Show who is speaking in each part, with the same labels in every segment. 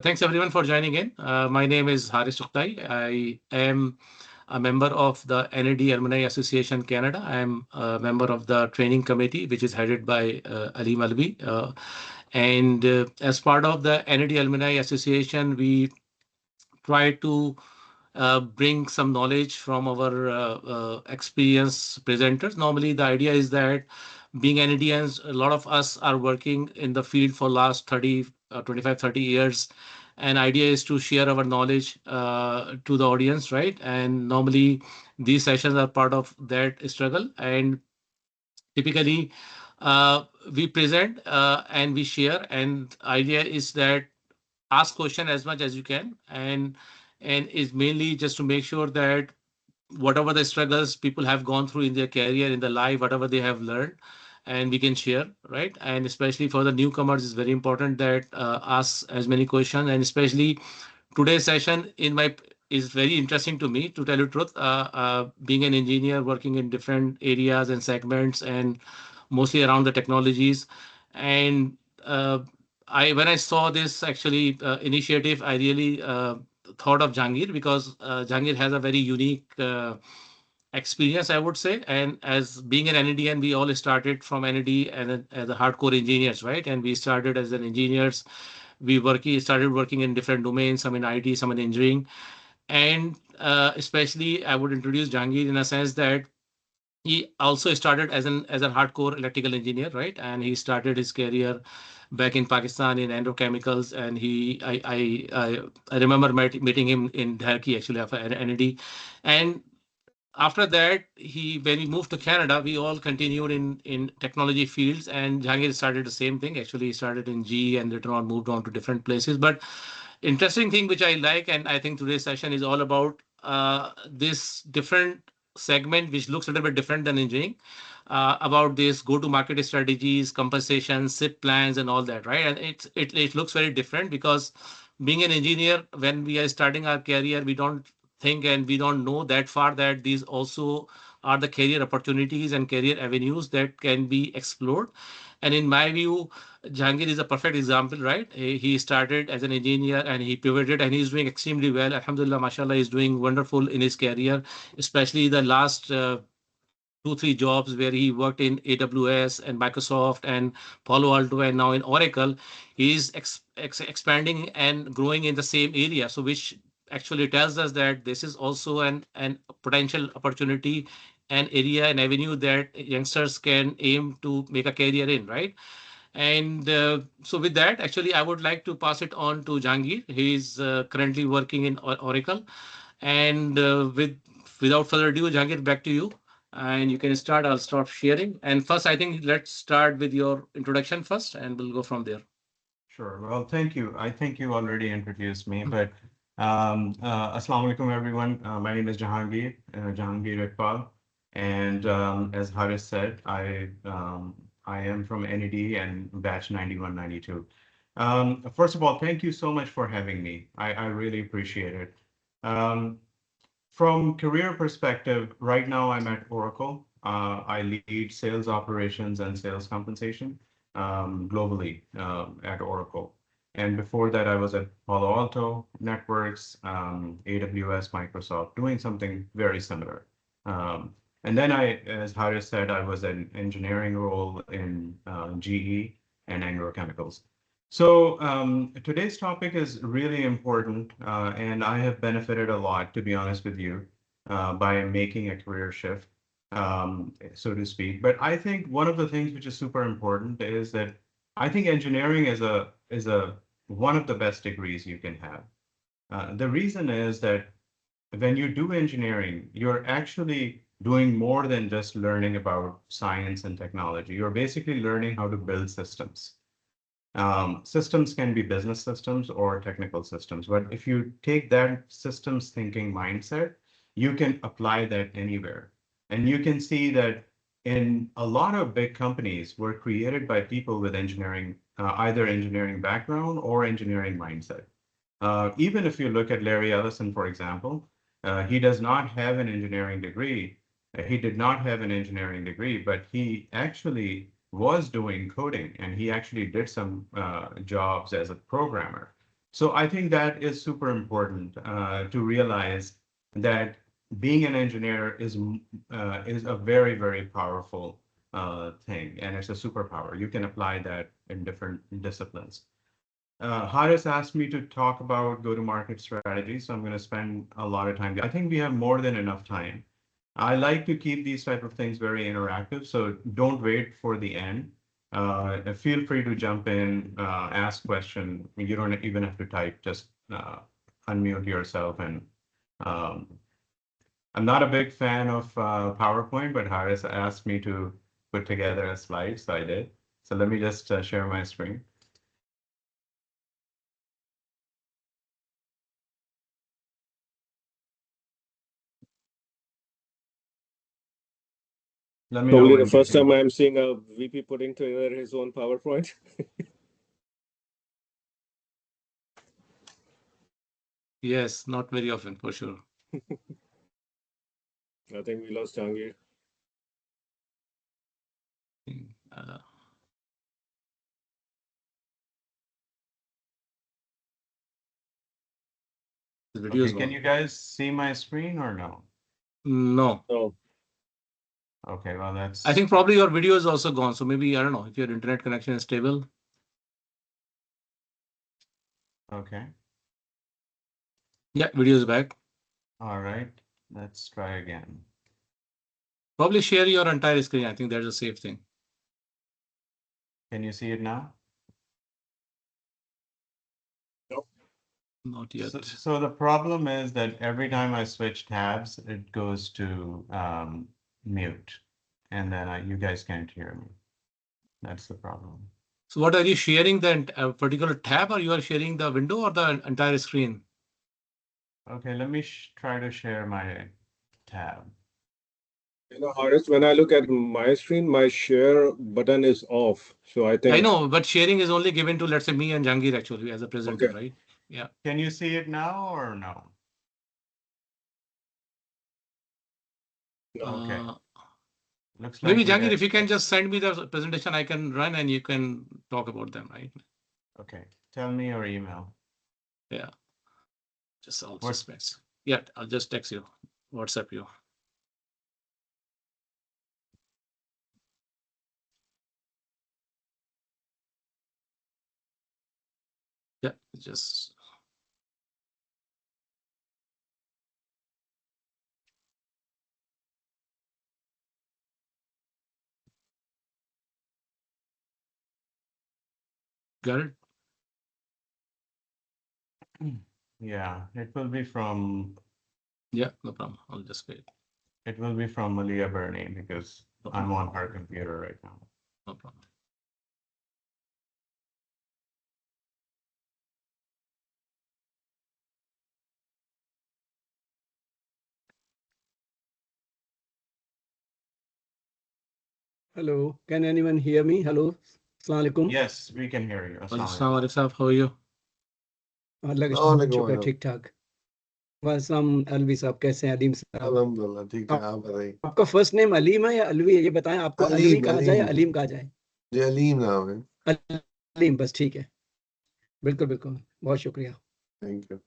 Speaker 1: Thanks everyone for joining in. My name is Haris Sukhtai. I am a member of the NAD Alumni Association Canada. I am a member of the training committee, which is headed by Ali Malvi. And as part of the NAD Alumni Association, we try to bring some knowledge from our experienced presenters. Normally, the idea is that being NADians, a lot of us are working in the field for last 30, 25, 30 years. And idea is to share our knowledge to the audience, right? And normally these sessions are part of that struggle. And typically we present and we share. And idea is that ask question as much as you can, and is mainly just to make sure that whatever the struggles people have gone through in their career, in their life, whatever they have learned, and we can share, right? And especially for the newcomers, it's very important that ask as many questions. And especially today's session in my is very interesting to me, to tell you the truth. Being an engineer working in different areas and segments, and mostly around the technologies. And I when I saw this actually initiative, I really thought of Jahangir, because Jahangir has a very unique experience, I would say. And as being an NADN, we all started from NAD and as a hardcore engineers, right? And we started as an engineers. Started working in different domains, some in IT, some in engineering. And especially, I would introduce Jahangir in a sense that he also started as a hardcore electrical engineer, right? And he started his career back in Pakistan in endochemicals. And I remember meeting him in Dharki, actually, after NAD. And after that, when we moved to Canada, we all continued in technology fields. And Jahangir started the same thing. Actually, he started in GE and later on moved on to different places. But interesting thing which I like, and I think today's session is all about this different segment, which looks a little bit different than engineering, about this go-to-market strategies, compensation, SIP plans, and all that, right? And it looks very different because being an engineer, when we are starting our career, we don't think and we don't know that far that these also are the career opportunities and career avenues that can be explored. And in my view, Jahangir is a perfect example, right? He started as an engineer and he pivoted and he's doing extremely well. Alhamdulillah, mashallah, he's doing wonderful in his career, especially the last 2, 3 jobs where he worked in AWS and Microsoft and Palo Alto and now in Oracle. He's expanding and growing in the same area. So which actually tells us that this is also an potential opportunity, an area, an avenue that youngsters can aim to make a career in, right? And so with that, actually, I would like to pass it on to Jahangir. He's currently working in Oracle. And without further ado, Jahangir, back to you. And you can start. I'll start sharing. And first, I think let's start with your introduction first, and we'll go from there.
Speaker 2: Sure. Well, thank you. I think you already introduced me, but Assalamu alaikum, everyone. My name is Jahangir Iqbal. And as Haris said, I am from NED and batch 9192. First of all, thank you so much for having me. I really appreciate it. Um, from career perspective, right now I'm at Oracle. I lead sales operations and sales compensation globally at Oracle. And before that, I was at Palo Alto Networks, AWS, Microsoft, doing something very similar. Um, and then as Haris said, I was an engineering role in GE and Anglo Chemicals. So today's topic is really important, and I have benefited a lot, to be honest with you, by making a career shift, so to speak. But I think one of the things which is super important is that I think engineering is a one of the best degrees you can have. The reason is that when you do engineering, you're actually doing more than just learning about science and technology. You're basically learning how to build systems. Systems can be business systems or technical systems, but if you take that systems thinking mindset, you can apply that anywhere. And you can see that in a lot of big companies were created by people with engineering, either engineering background or engineering mindset. Even if you look at Larry Ellison, for example, he does not have an engineering degree. He did not have an engineering degree, but he actually was doing coding and he actually did some jobs as a programmer. So I think that is super important to realize that being an engineer is a very, very powerful thing, and it's a superpower. You can apply that in different disciplines. Haris asked me to talk about go-to-market strategy, so I'm going to spend a lot of time. I think we have more than enough time. I like to keep these type of things very interactive, so don't wait for the end. Feel free to jump in, ask question. You don't even have to type, just unmute yourself. And I'm not a big fan of PowerPoint, but Haris asked me to put together a slide, so I did. So let me just share my screen. Let me know
Speaker 3: Probably
Speaker 2: when
Speaker 3: the first
Speaker 2: you
Speaker 3: time I'm seeing a VP putting together his own PowerPoint.
Speaker 1: Yes, not very often for sure.
Speaker 3: I think we lost Jahangir.
Speaker 1: Uh, the video is
Speaker 2: Okay, can
Speaker 1: gone.
Speaker 2: you guys see my screen or no?
Speaker 1: No,
Speaker 3: No.
Speaker 2: Okay, well, that's.
Speaker 1: I think probably your video is also gone. So maybe, I don't know if your internet connection is stable.
Speaker 2: Okay.
Speaker 1: Yeah, video is back.
Speaker 2: All right, let's try again.
Speaker 1: Probably share your entire screen. I think that's a safe thing.
Speaker 2: Can you see it now?
Speaker 1: Not yet.
Speaker 2: So the problem is that every time I switch tabs, it goes to mute, and then you guys can't hear me. That's the problem.
Speaker 1: So what are you sharing, the particular tab, or you are sharing the window or the entire screen?
Speaker 2: Okay, let me try to share my tab.
Speaker 3: You know, Horace, when I look at my screen, my share button is off. So I think
Speaker 1: I know, but sharing is only given to, let's say, me and Jahangir actually as a presenter,
Speaker 3: Okay.
Speaker 1: right? Yeah.
Speaker 2: Can you see it now or no? Okay. Looks like
Speaker 1: Maybe
Speaker 2: you
Speaker 1: Jahangir,
Speaker 2: guys.
Speaker 1: if you can just send me the presentation, I can run and you can talk about them, right?
Speaker 2: Okay, tell me your email.
Speaker 1: Yeah. Just all
Speaker 2: What-
Speaker 1: suspense. Yeah, I'll just text you, WhatsApp you. Yeah, just. Got it?
Speaker 2: Yeah, it will be from.
Speaker 1: Yeah, no problem. I'll just wait.
Speaker 2: It will be from Malia Burney because
Speaker 1: No
Speaker 2: I'm
Speaker 1: problem.
Speaker 2: on her computer right now.
Speaker 1: No problem.
Speaker 4: Hello, can anyone hear me? Hello, Assalamu alaikum.
Speaker 2: Yes, we can hear you.
Speaker 1: Assalamu alaikum. How are you?
Speaker 4: अल्लाह का शुक्र ठीक ठाक। वालेकुम अलवी साहब, कैसे हैं? अलीम साहब,
Speaker 5: अल्हम्दुलिल्लाह ठीक है। आप बताइए।
Speaker 4: आपका फर्स्ट नेम अलीम है या अलवी है? ये बताएं, आपको अलवी
Speaker 5: अलीम
Speaker 4: कहा जाए या
Speaker 5: अलीम
Speaker 4: अलीम कहा जाए?
Speaker 5: जी अलीम नाम है।
Speaker 4: अलीम, बस ठीक है। बिल्कुल बिल्कुल, बहुत शुक्रिया।
Speaker 5: Thank you.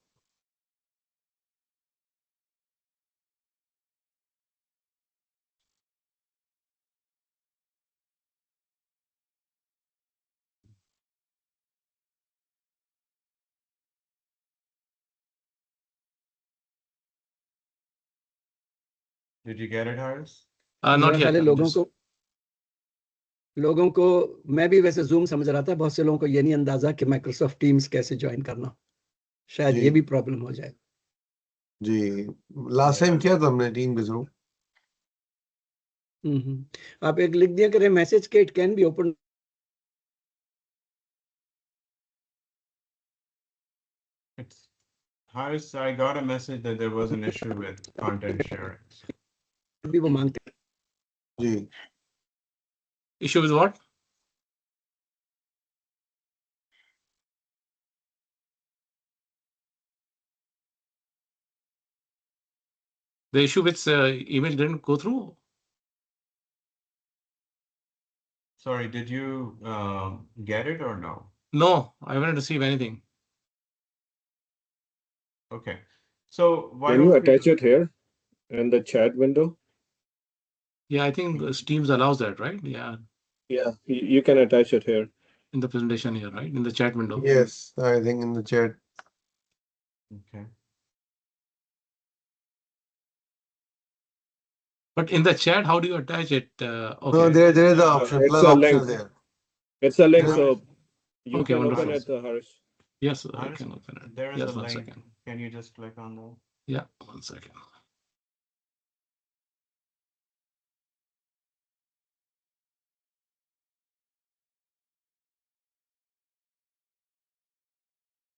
Speaker 2: Did you get it, Haris?
Speaker 1: Not
Speaker 4: मेरा
Speaker 1: yet.
Speaker 4: ख्याल है
Speaker 1: I'm just.
Speaker 4: लोगों को मैं भी वैसे जूम समझ रहा था, बहुत से लोगों को ये नहीं अंदाजा कि माइक्रोसॉफ्ट टीम्स कैसे ज्वाइन करना, शायद
Speaker 5: जी
Speaker 4: ये भी प्रॉब्लम हो जाए।
Speaker 5: जी लास्ट टाइम किया था हमने टीम के थ्रू।
Speaker 4: आप एक लिख दिया करें मैसेज के, it can be open.
Speaker 2: It's Haris, I got a message that there was an issue with content sharing.
Speaker 4: भी वो मांगते हैं।
Speaker 5: जी
Speaker 1: Issue with what? The issue with email didn't go through.
Speaker 2: Sorry, did you get it or no?
Speaker 1: No, I haven't received anything.
Speaker 2: Okay. So why
Speaker 3: Can you
Speaker 2: don't we
Speaker 3: attach it here in the chat window?
Speaker 1: Yeah, I think Teams allows that, right? Yeah,
Speaker 3: Yeah, you can attach it here.
Speaker 1: in the presentation here, right? In the chat window.
Speaker 5: Yes, I think in the chat.
Speaker 2: Okay.
Speaker 1: But in the chat, how do you attach it?
Speaker 5: No,
Speaker 1: Okay.
Speaker 5: there is the option,
Speaker 3: It's
Speaker 5: plus
Speaker 3: a
Speaker 5: options
Speaker 3: link.
Speaker 5: there.
Speaker 3: It's a link,
Speaker 5: There-
Speaker 3: so you
Speaker 1: Okay,
Speaker 3: can open
Speaker 1: wonderful.
Speaker 3: it, Harish.
Speaker 1: Yes, I
Speaker 2: Harish,
Speaker 1: can open it.
Speaker 2: there is
Speaker 1: Yes,
Speaker 2: a
Speaker 1: 1
Speaker 2: link.
Speaker 1: second.
Speaker 2: Can you just click on that?
Speaker 1: Yeah, 1 second.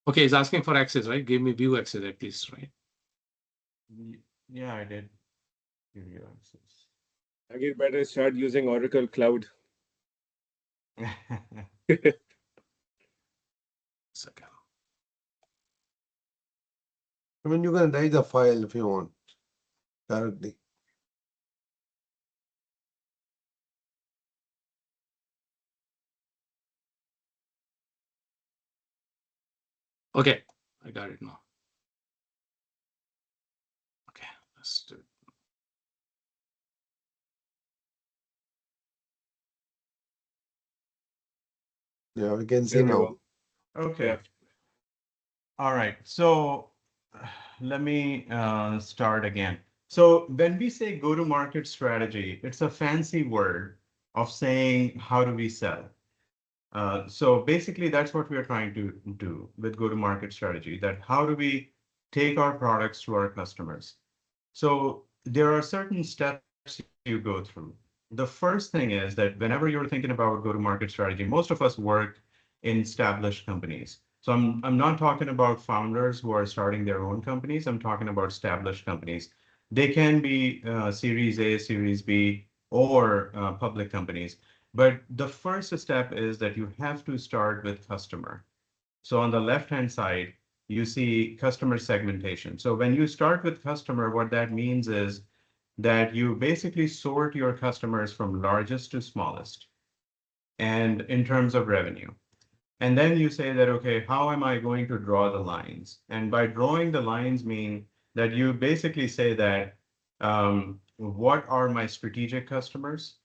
Speaker 1: Okay, it's asking for access, right? Give me view access at least, right?
Speaker 2: Yeah, I did give you access.
Speaker 3: I better start using Oracle Cloud.
Speaker 1: Second.
Speaker 5: I mean, you can write the file if you want directly.
Speaker 1: Okay, I got it now. Okay, let's do it.
Speaker 5: Yeah, we can see
Speaker 3: There we
Speaker 5: now.
Speaker 3: go.
Speaker 2: Okay.
Speaker 3: Yeah.
Speaker 2: All right. So let me start again. So when we say go-to-market strategy, it's a fancy word of saying how do we sell. So basically, that's what we are trying to do with go-to-market strategy, that how do we take our products to our customers? So there are certain steps you go through. The first thing is that whenever you're thinking about go-to-market strategy, most of us work in established companies. So I'm not talking about founders who are starting their own companies. I'm talking about established companies. They can be Series A, Series B, or public companies. But the first step is that you have to start with customer. So on the left-hand side, you see customer segmentation. So when you start with customer, what that means is that you basically sort your customers from largest to smallest, and in terms of revenue. And then you say that, okay, how am I going to draw the lines? And by drawing the lines mean that you basically say that, what are my strategic customers?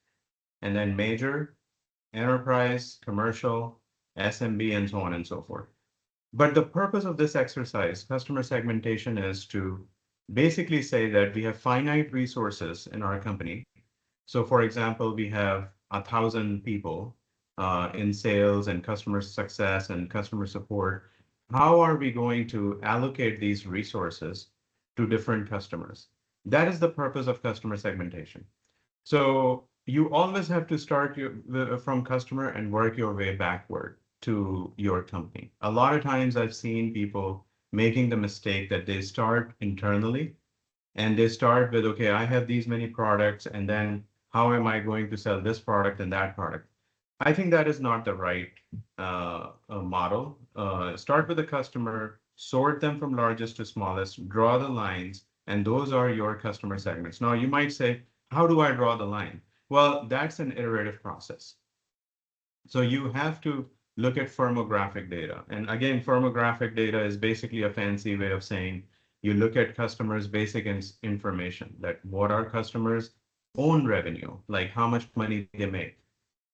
Speaker 2: And then major, enterprise, commercial, SMB, and so on and so forth. But the purpose of this exercise, customer segmentation, is to basically say that we have finite resources in our company. So for example, we have 1,000 people in sales and customer success and customer support. How are we going to allocate these resources to different customers? That is the purpose of customer segmentation. So you always have to start from customer and work your way backward to your company. A lot of times I've seen people making the mistake that they start internally and they start with, okay, I have these many products, and then how am I going to sell this product and that product? I think that is not the right model. Start with the customer, sort them from largest to smallest, draw the lines, and those are your customer segments. Now you might say, how do I draw the line? Well, that's an iterative process. So you have to look at firmographic data. And again, firmographic data is basically a fancy way of saying you look at customers' basic information, that what are customers' own revenue, like how much money they make.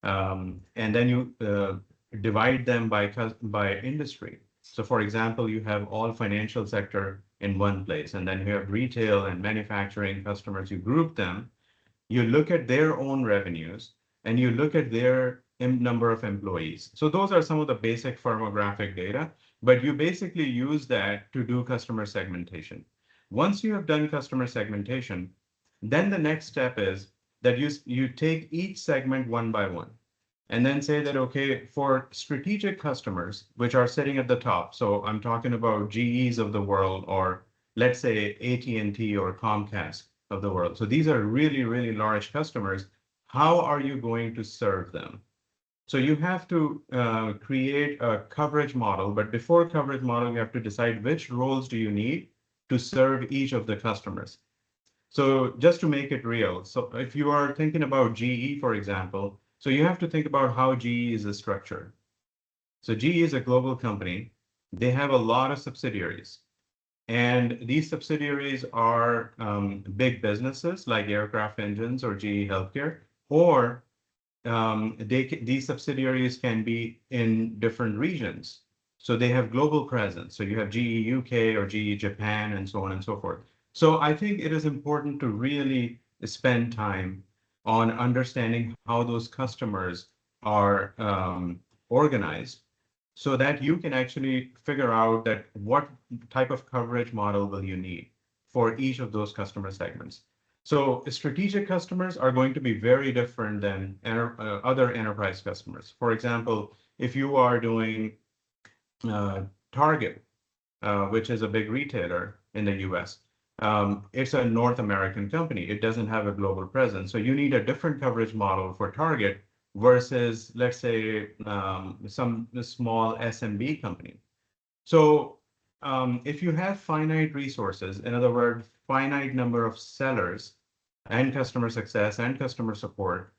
Speaker 2: And then you divide them by industry. So for example, you have all financial sector in one place, and then you have retail and manufacturing customers. You group them, you look at their own revenues, and you look at their number of employees. So those are some of the basic firmographic data, but you basically use that to do customer segmentation. Once you have done customer segmentation, then the next step is that you take each segment one by one and then say that, okay, for strategic customers, which are sitting at the top, so I'm talking about GEs of the world, or let's say AT&T or Comcast of the world. So these are really, really large customers. How are you going to serve them? So you have to create a coverage model, but before coverage model, you have to decide which roles do you need to serve each of the customers. So just to make it real, so if you are thinking about GE, for example, so you have to think about how GE is structured. So GE is a global company. They have a lot of subsidiaries. And these subsidiaries are big businesses like Aircraft Engines or GE Healthcare, or these subsidiaries can be in different regions. So they have global presence. So you have GE UK or GE Japan and so on and so forth. So I think it is important to really spend time on understanding how those customers are organized, so that you can actually figure out that what type of coverage model will you need for each of those customer segments. So strategic customers are going to be very different than other enterprise customers. For example, if you are doing Target, which is a big retailer in the US, it's a North American company. It doesn't have a global presence. So you need a different coverage model for Target versus, let's say, some small SMB company. So if you have finite resources, in other words, finite number of sellers and customer success and customer support,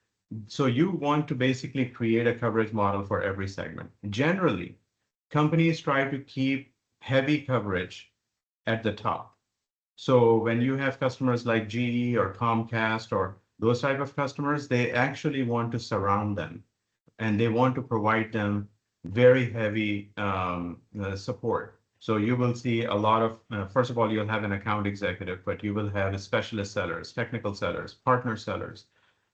Speaker 2: so you want to basically create a coverage model for every segment. Generally, companies try to keep heavy coverage at the top. So when you have customers like GE or Comcast or those type of customers, they actually want to surround them, and they want to provide them very heavy support. So you will see a lot of, first of all, you'll have an account executive, but you will have specialist sellers, technical sellers, partner sellers,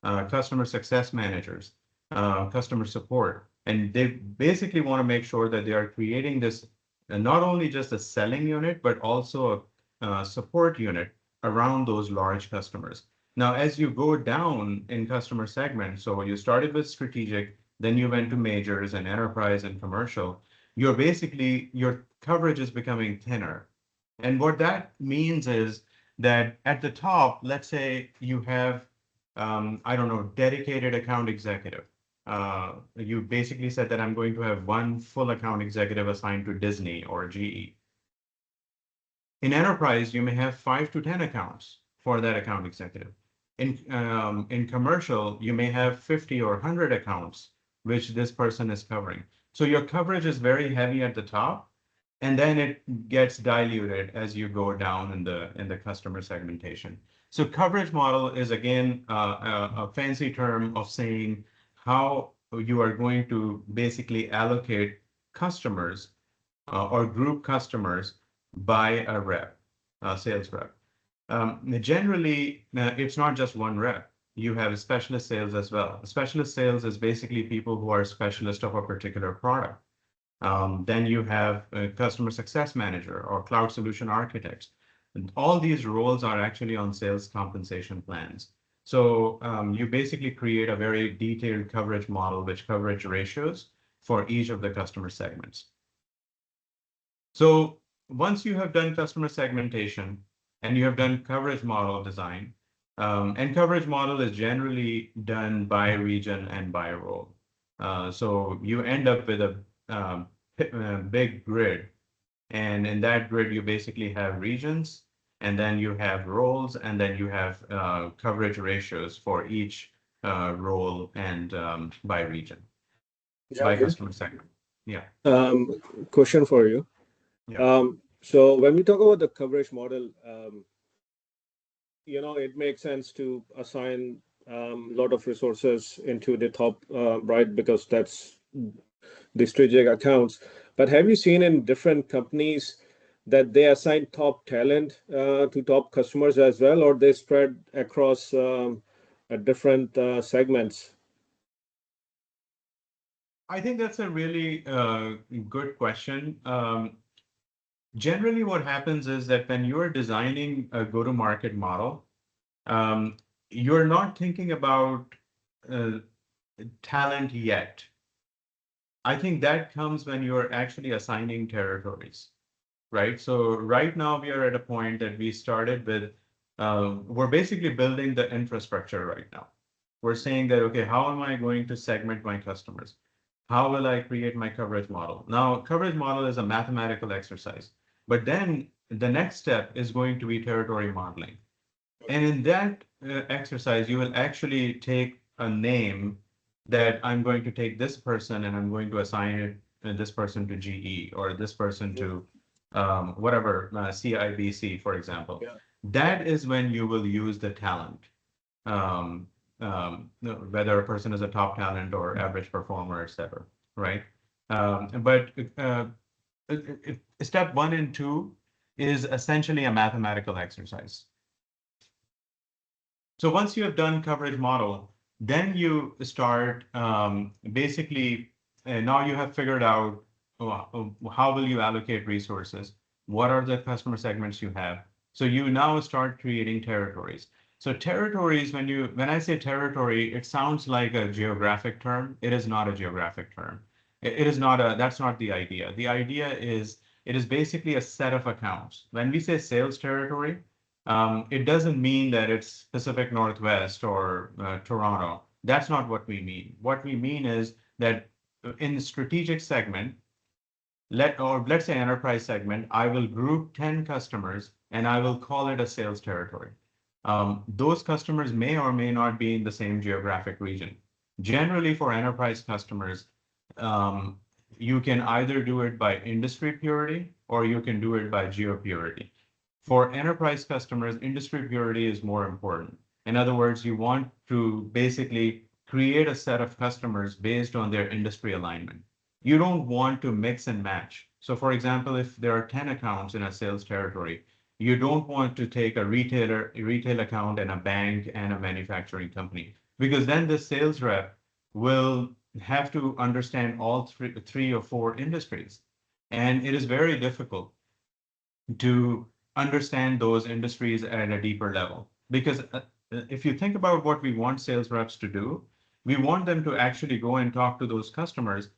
Speaker 2: customer success managers, customer support. And they basically want to make sure that they are creating this, not only just a selling unit, but also a support unit around those large customers. Now, as you go down in customer segments, so you started with strategic, then you went to majors and enterprise and commercial, your coverage is becoming thinner. And what that means is that at the top, let's say you have, I don't know, dedicated account executive. You basically said that I'm going to have one full account executive assigned to Disney or GE. In enterprise, you may have 5 to 10 accounts for that account executive. In commercial, you may have 50 or 100 accounts, which this person is covering. So your coverage is very heavy at the top, and then it gets diluted as you go down in the customer segmentation. So coverage model is, again, a fancy term of saying how you are going to basically allocate customers or group customers by a rep, sales rep. Generally, it's not just one rep. You have specialist sales as well. Specialist sales is basically people who are specialists of a particular product. Then you have a customer success manager or cloud solution architects. And all these roles are actually on sales compensation plans. So you basically create a very detailed coverage model, which coverage ratios for each of the customer segments. So once you have done customer segmentation and you have done coverage model design, and coverage model is generally done by region and by role. So you end up with a big grid, and in that grid, you basically have regions, and then you have roles, and then you have coverage ratios for each role and by region, by customer segment. Yeah.
Speaker 3: Question for you.
Speaker 2: Yeah.
Speaker 3: So when we talk about the coverage model, it makes sense to assign a lot of resources into the top, right? Because that's the strategic accounts. But have you seen in different companies that they assign top talent to top customers as well, or they spread across different segments?
Speaker 2: I think that's a really good question. Generally, what happens is that when you're designing a go-to-market model, you're not thinking about talent yet. I think that comes when you're actually assigning territories, right? So right now we are at a point that we started with, we're basically building the infrastructure right now. We're saying that, okay, how am I going to segment my customers? How will I create my coverage model? Now, coverage model is a mathematical exercise, but then the next step is going to be territory modeling. And in that exercise, you will actually take a name that I'm going to take this person and I'm going to assign it this person to GE or this person to whatever, CIBC, for example.
Speaker 3: Yeah.
Speaker 2: That is when you will use the talent. Whether a person is a top talent or average performer, etc. Right? But step 1 and 2 is essentially a mathematical exercise. So once you have done coverage model, then you start basically, now you have figured out how will you allocate resources? What are the customer segments you have? So you now start creating territories. So territories, when I say territory, it sounds like a geographic term. It is not a geographic term. It is not that's not the idea. The idea is, it is basically a set of accounts. When we say sales territory, it doesn't mean that it's Pacific Northwest or Toronto. That's not what we mean. What we mean is that in the strategic segment, let's say enterprise segment, I will group 10 customers and I will call it a sales territory. Those customers may or may not be in the same geographic region. Generally, for enterprise customers, you can either do it by industry purity or you can do it by geo purity. For enterprise customers, industry purity is more important. In other words, you want to basically create a set of customers based on their industry alignment. You don't want to mix and match. So for example, if there are 10 accounts in a sales territory, you don't want to take a retail account and a bank and a manufacturing company, because then the sales rep will have to understand all three or four industries. And it is very difficult to understand those industries at a deeper level. Because if you think about what we want sales reps to do, we want them to actually go and talk to those customers.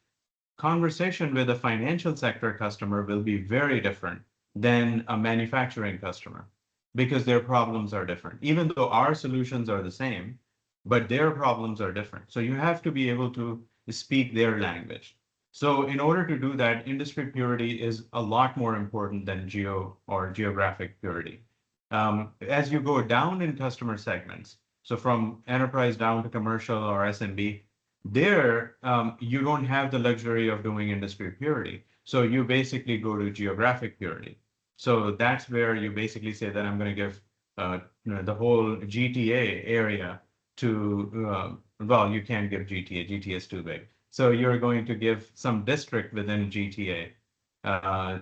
Speaker 2: Conversation with a financial sector customer will be very different than a manufacturing customer, because their problems are different. Even though our solutions are the same, but their problems are different. So you have to be able to speak their language. So in order to do that, industry purity is a lot more important than geo or geographic purity. As you go down in customer segments, so from enterprise down to commercial or SMB, there you don't have the luxury of doing industry purity. So you basically go to geographic purity. So that's where you basically say that I'm going to give the whole GTA area to, well, you can't give GTA. GTA is too big. So you're going to give some district within GTA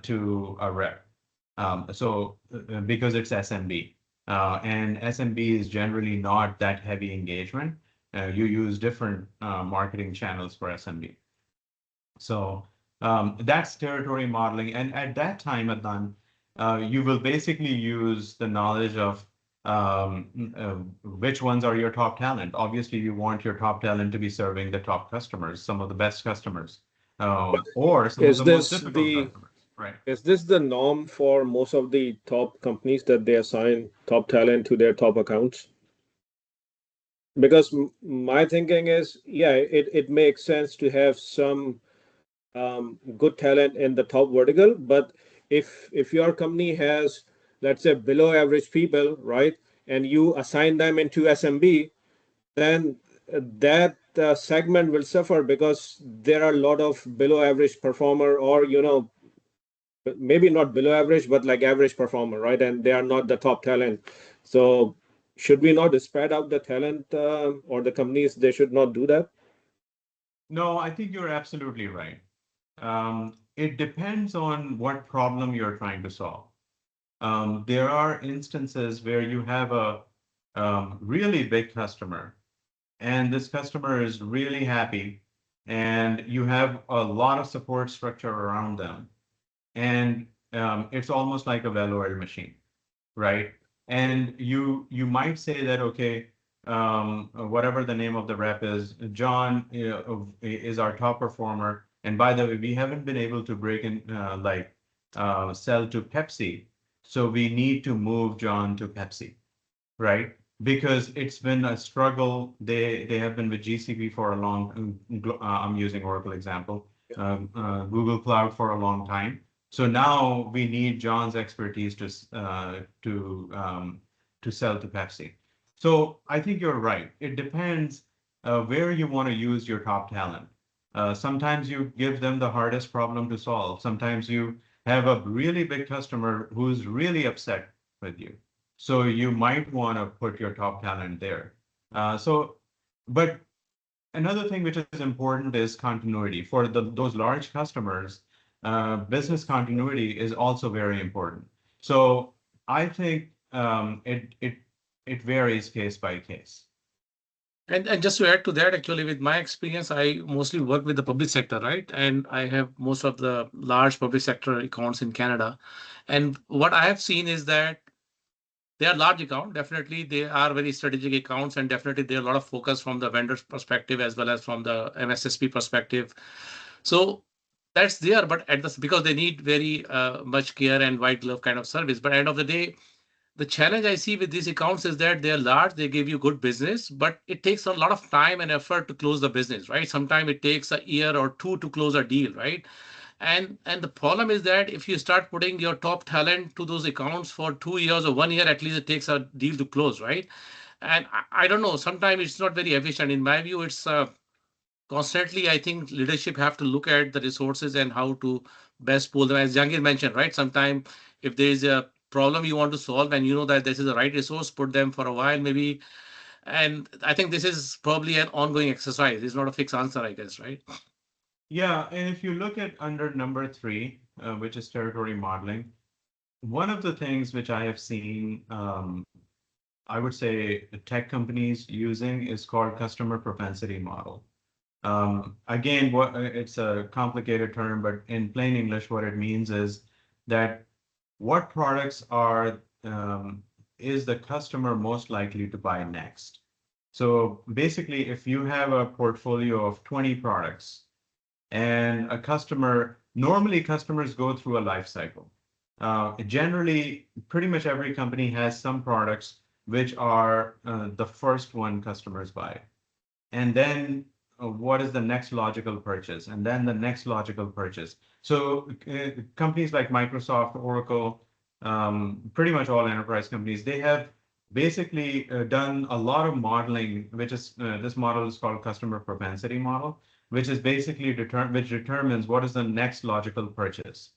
Speaker 2: to a rep. Because it's SMB. And SMB is generally not that heavy engagement. You use different marketing channels for SMB. So that's territory modeling. And at that time, Adnan, you will basically use the knowledge of which ones are your top talent. Obviously, you want your top talent to be serving the top customers, some of the best customers, or some of the most difficult customers. Right.
Speaker 3: Is this the norm for most of the top companies, that they assign top talent to their top accounts? Because my thinking is, yeah, it makes sense to have some good talent in the top vertical, but if your company has, let's say, below average people, right, and you assign them into SMB, then that segment will suffer, because there are a lot of below average performer, or maybe not below average, but like average performer, right? And they are not the top talent. So should we not spread out the talent, or the companies, they should not do that?
Speaker 2: No, I think you're absolutely right. It depends on what problem you're trying to solve. There are instances where you have a really big customer, and this customer is really happy, and you have a lot of support structure around them. And it's almost like a well-oiled machine, right? And you might say that, okay, whatever the name of the rep is, John is our top performer. And by the way, we haven't been able to break in, sell to Pepsi. So we need to move John to Pepsi, right? Because it's been a struggle. They have been with GCP for a long, I'm using Oracle example, Google Cloud for a long time. So now we need John's expertise to sell to Pepsi. So I think you're right. It depends where you want to use your top talent. Sometimes you give them the hardest problem to solve. Sometimes you have a really big customer who's really upset with you. So you might want to put your top talent there. But another thing which is important is continuity. For those large customers, business continuity is also very important. So I think it varies case by case.
Speaker 1: And just to add to that, actually, with my experience, I mostly work with the public sector, right? And I have most of the large public sector accounts in Canada. And what I have seen is that they are large account. Definitely, they are very strategic accounts, and definitely there are a lot of focus from the vendor's perspective as well as from the MSSP perspective. So that's there, but because they need very much care and white glove kind of service. But at the end of the day, the challenge I see with these accounts is that they're large, they give you good business, but it takes a lot of time and effort to close the business, right? Sometimes it takes a year or two to close a deal, right? And the problem is that if you start putting your top talent to those accounts for 2 years or 1 year, at least it takes a deal to close, right? And I don't know, sometimes it's not very efficient. In my view, it's constantly, I think leadership have to look at the resources and how to best pull them. As Jangir mentioned, right? Sometimes if there is a problem you want to solve and you know that this is the right resource, put them for a while maybe. And I think this is probably an ongoing exercise. It's not a fixed answer, I guess, right?
Speaker 2: Yeah, and if you look at under number 3, which is territory modeling, one of the things which I have seen, I would say tech companies using is called customer propensity model. Again, it's a complicated term, but in plain English, what it means is that what products is the customer most likely to buy next? So basically, if you have a portfolio of 20 products and normally customers go through a life cycle. Generally, pretty much every company has some products which are the first one customers buy. And then what is the next logical purchase? And then the next logical purchase. So companies like Microsoft, Oracle, pretty much all enterprise companies, they have basically done a lot of modeling, which is this model is called customer propensity model, which is basically which determines what is the next logical purchase.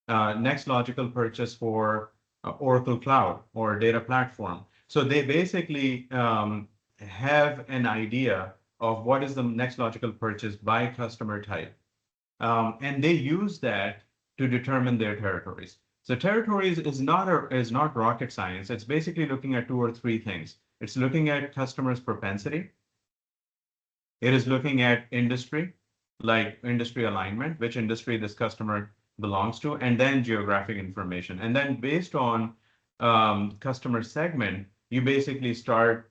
Speaker 2: Next logical purchase for Oracle Cloud or data platform. So they basically have an idea of what is the next logical purchase by customer type. And they use that to determine their territories. So territories is not rocket science. It's basically looking at 2 or 3 things. It's looking at customers' propensity. It is looking at industry, like industry alignment, which industry this customer belongs to, and then geographic information. And then based on customer segment, you basically start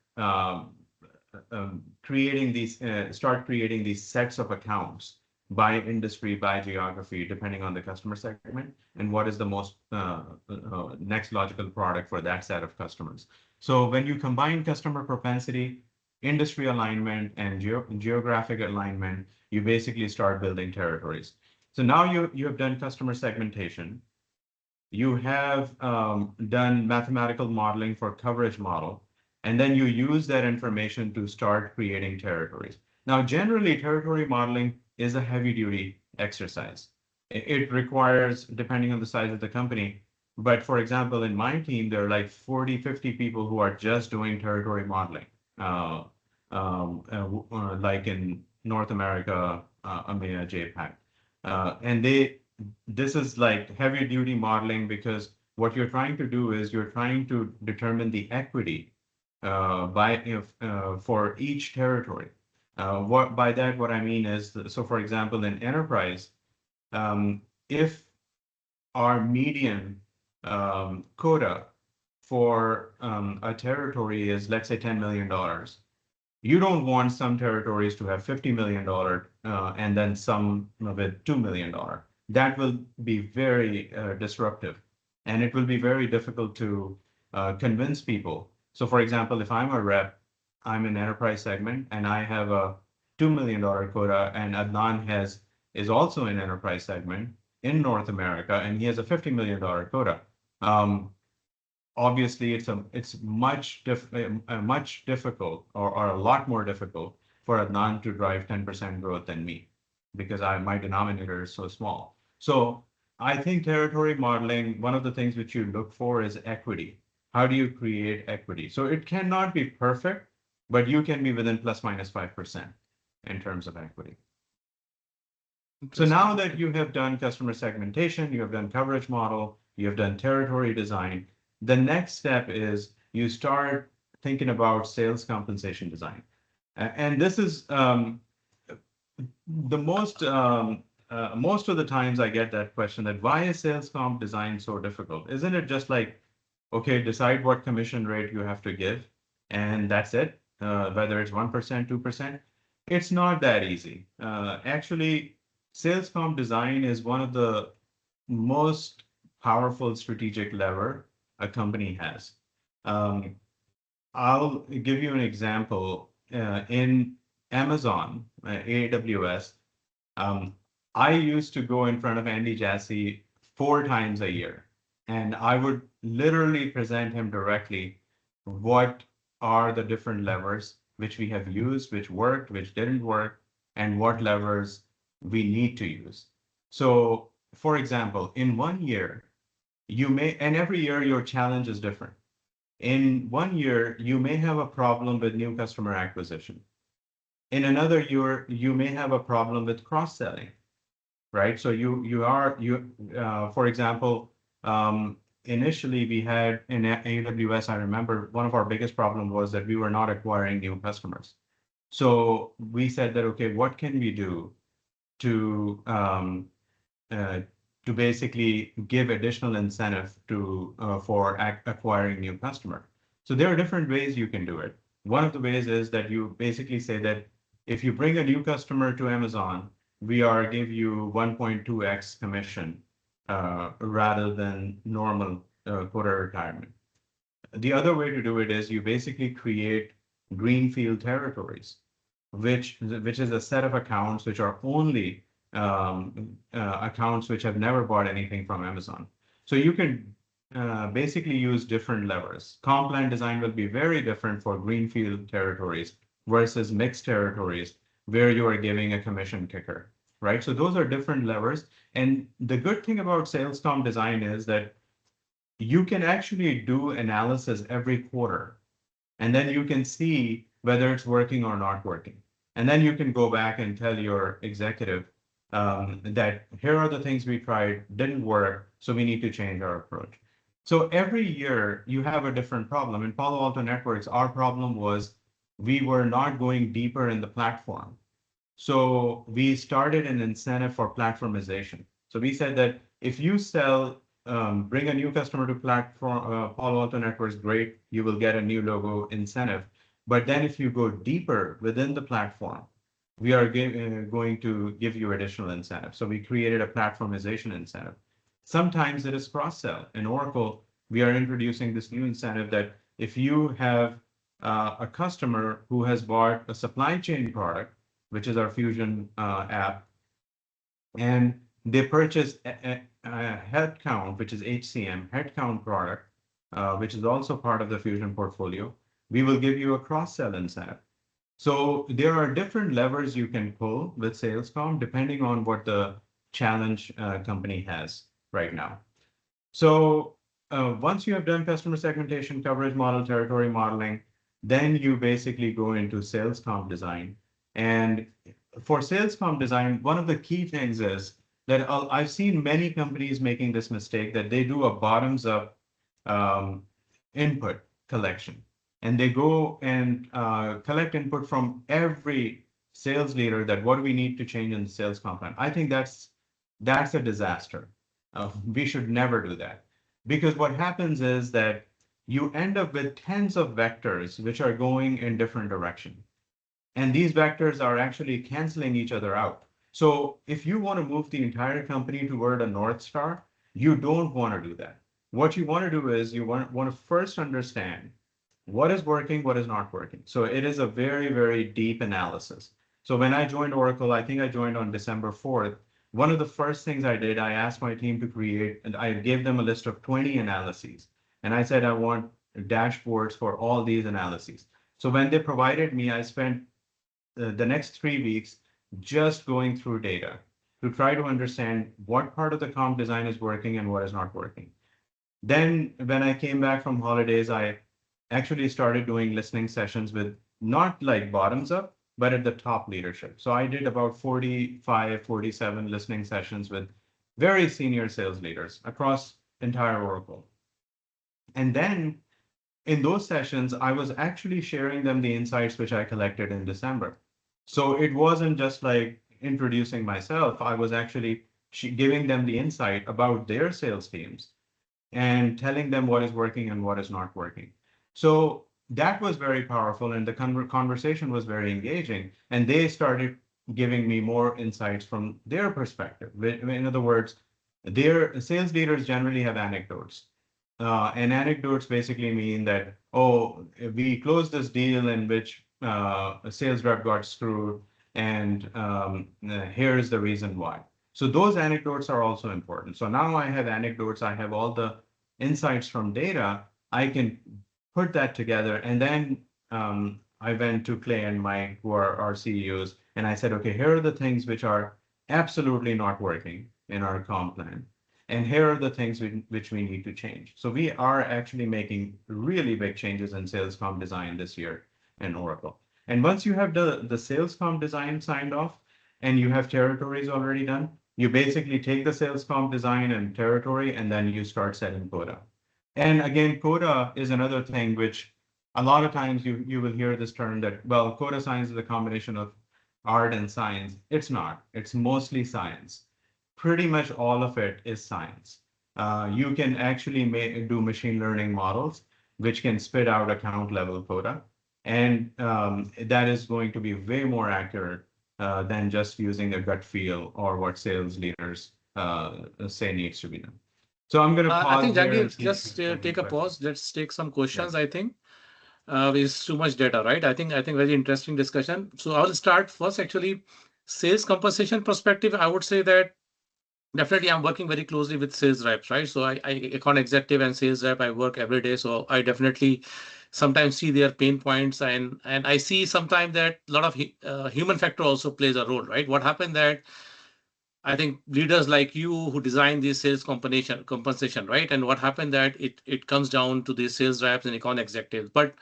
Speaker 2: creating these sets of accounts by industry, by geography, depending on the customer segment, and what is the most next logical product for that set of customers. So when you combine customer propensity, industry alignment, and geographic alignment, you basically start building territories. So now you have done customer segmentation. You have done mathematical modeling for coverage model, and then you use that information to start creating territories. Now, generally, territory modeling is a heavy-duty exercise. It requires, depending on the size of the company, but for example, in my team, there are like 40, 50 people who are just doing territory modeling, like in North America, EMEA, JPAC. And this is like heavy-duty modeling because what you're trying to do is you're trying to determine the equity for each territory. By that, what I mean is, so for example, in enterprise, if our median quota for a territory is, let's say, $10 million, you don't want some territories to have $50 million and then some with $2 million. That will be very disruptive, and it will be very difficult to convince people. So for example, if I'm a rep, I'm in enterprise segment, and I have a $2 million quota, and Adnan is also in enterprise segment in North America, and he has a $50 million quota. Obviously, it's much difficult, or a lot more difficult for Adnan to drive 10% growth than me, because my denominator is so small. So I think territory modeling, one of the things which you look for is equity. How do you create equity? So it cannot be perfect, but you can be within plus minus 5% in terms of equity. So now that you have done customer segmentation, you have done coverage model, you have done territory design, the next step is you start thinking about sales compensation design. And this is the most of the times I get that question, that why is sales comp design so difficult? Isn't it just like, okay, decide what commission rate you have to give, and that's it, whether it's 1%, 2%? It's not that easy. Actually, sales comp design is one of the most powerful strategic lever a company has. I'll give you an example. In Amazon, AWS, I used to go in front of Andy Jassy 4 times a year, and I would literally present him directly what are the different levers which we have used, which worked, which didn't work, and what levers we need to use. So, for example, in 1 year, you may, and every year your challenge is different. In 1 year, you may have a problem with new customer acquisition. In another year, you may have a problem with cross-selling, right? So for example, initially we had in AWS, I remember one of our biggest problem was that we were not acquiring new customers. So we said that, okay, what can we do to basically give additional incentive for acquiring new customer? So there are different ways you can do it. One of the ways is that you basically say that if you bring a new customer to Amazon, we are give you 1.2x commission rather than normal quota retirement. The other way to do it is you basically create greenfield territories, which is a set of accounts which are only accounts which have never bought anything from Amazon. So you can basically use different levers. Comp plan design will be very different for greenfield territories versus mixed territories where you are giving a commission kicker, right? So those are different levers. And the good thing about sales comp design is that you can actually do analysis every quarter, and then you can see whether it's working or not working. And then you can go back and tell your executive that here are the things we tried, didn't work, so we need to change our approach. So every year you have a different problem. In Palo Alto Networks, our problem was we were not going deeper in the platform. So we started an incentive for platformization. So we said that if you bring a new customer to platform Palo Alto Networks, great, you will get a new logo incentive. But then if you go deeper within the platform, we are going to give you additional incentive. So we created a platformization incentive. Sometimes it is cross-sell. In Oracle, we are introducing this new incentive that if you have a customer who has bought a supply chain product, which is our Fusion app, and they purchase a headcount, which is HCM, headcount product, which is also part of the Fusion portfolio, we will give you a cross-sell incentive. So there are different levers you can pull with sales comp depending on what the challenge company has right now. So once you have done customer segmentation, coverage model, territory modeling, then you basically go into sales comp design. And for sales comp design, one of the key things is that I've seen many companies making this mistake that they do a bottoms up input collection. And they go and collect input from every sales leader that what do we need to change in the sales comp plan. I think that's a disaster. We should never do that. Because what happens is that you end up with tens of vectors which are going in different directions. And these vectors are actually canceling each other out. So if you want to move the entire company toward a North Star, you don't want to do that. What you want to do is you want to first understand what is working, what is not working. So it is a very, very deep analysis. So when I joined Oracle, I think I joined on December 4th. One of the first things I did, I asked my team to create, and I gave them a list of 20 analyses. And I said, I want dashboards for all these analyses. So when they provided me, I spent the next 3 weeks just going through data to try to understand what part of the comp design is working and what is not working. Then when I came back from holidays, I actually started doing listening sessions with not like bottoms up, but at the top leadership. So I did about 45, 47 listening sessions with very senior sales leaders across entire Oracle. And then in those sessions, I was actually sharing them the insights which I collected in December. So it wasn't just like introducing myself. I was actually giving them the insight about their sales teams and telling them what is working and what is not working. So that was very powerful, and the conversation was very engaging. And they started giving me more insights from their perspective. In other words, their sales leaders generally have anecdotes. And anecdotes basically mean that, oh, we closed this deal in which a sales rep got screwed, and here's the reason why. So those anecdotes are also important. So now I have anecdotes, I have all the insights from data, I can put that together. And then I went to Clay and Mike, who are our CEOs, and I said, okay, here are the things which are absolutely not working in our comp plan. And here are the things which we need to change. So we are actually making really big changes in sales comp design this year in Oracle. And once you have the sales comp design signed off and you have territories already done, you basically take the sales comp design and territory, and then you start setting quota. And again, quota is another thing which a lot of times you will hear this term that, well, quota science is a combination of art and science. It's not. It's mostly science. Pretty much all of it is science. You can actually do machine learning models, which can spit out account level quota. And that is going to be way more accurate than just using a gut feel or what sales leaders say needs to be done. So I'm going to pause.
Speaker 1: I think
Speaker 2: here
Speaker 1: Jagdeep, just take a pause. Let's take some questions. I think is too much data, right? I think very interesting discussion. So I'll start first. Actually, sales compensation perspective, I would say that definitely I'm working very closely with sales reps, right? So I account executive and sales rep, I work every day. So I definitely sometimes see their pain points, and I see sometimes that a lot of human factor also plays a role, right? What happened that I think leaders like you who design this sales compensation, right? And what happened that it comes down to the sales reps and account executives. But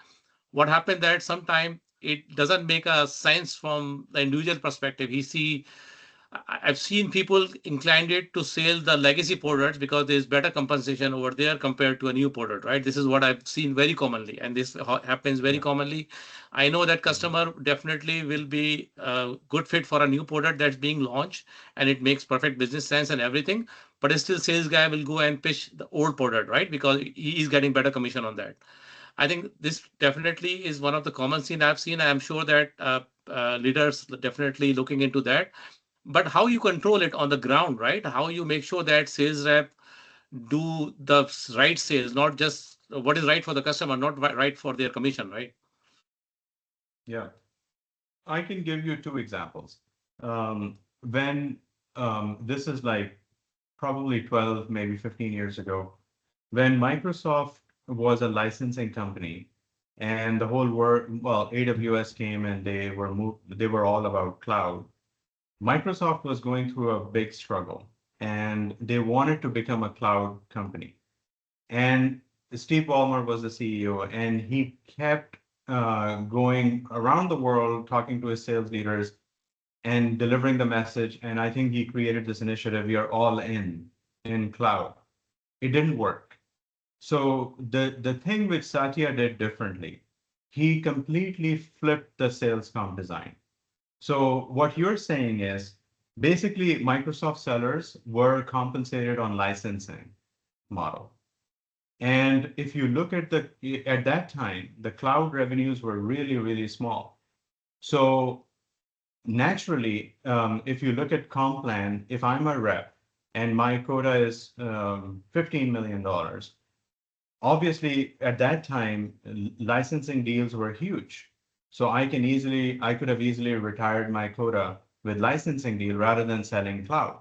Speaker 1: what happened that sometimes it doesn't make a sense from the individual perspective. I've seen people inclined it to sell the legacy products because there's better compensation over there compared to a new product, right? This is what I've seen very commonly, and this happens very commonly. I know that customer definitely will be a good fit for a new product that's being launched, and it makes perfect business sense and everything. But still, sales guy will go and pitch the old product, right? Because he is getting better commission on that. I think this definitely is one of the common scenes I've seen. I'm sure that leaders definitely looking into that. But how you control it on the ground, right? How you make sure that sales rep do the right sales, not just what is right for the customer, not right for their commission, right?
Speaker 2: Yeah, I can give you two examples. When this is like probably 12, maybe 15 years ago, when Microsoft was a licensing company and the whole world, well, AWS came and they were all about cloud. Microsoft was going through a big struggle and they wanted to become a cloud company. And Steve Ballmer was the CEO, and he kept going around the world talking to his sales leaders and delivering the message. And I think he created this initiative, we are all in cloud. It didn't work. So the thing which Satya did differently, he completely flipped the sales comp design. So what you're saying is basically Microsoft sellers were compensated on licensing model. And if you look at that time, the cloud revenues were really, really small. So naturally, if you look at comp plan, if I'm a rep and my quota is $15 million, obviously at that time, licensing deals were huge. So I could have easily retired my quota with licensing deal rather than selling cloud.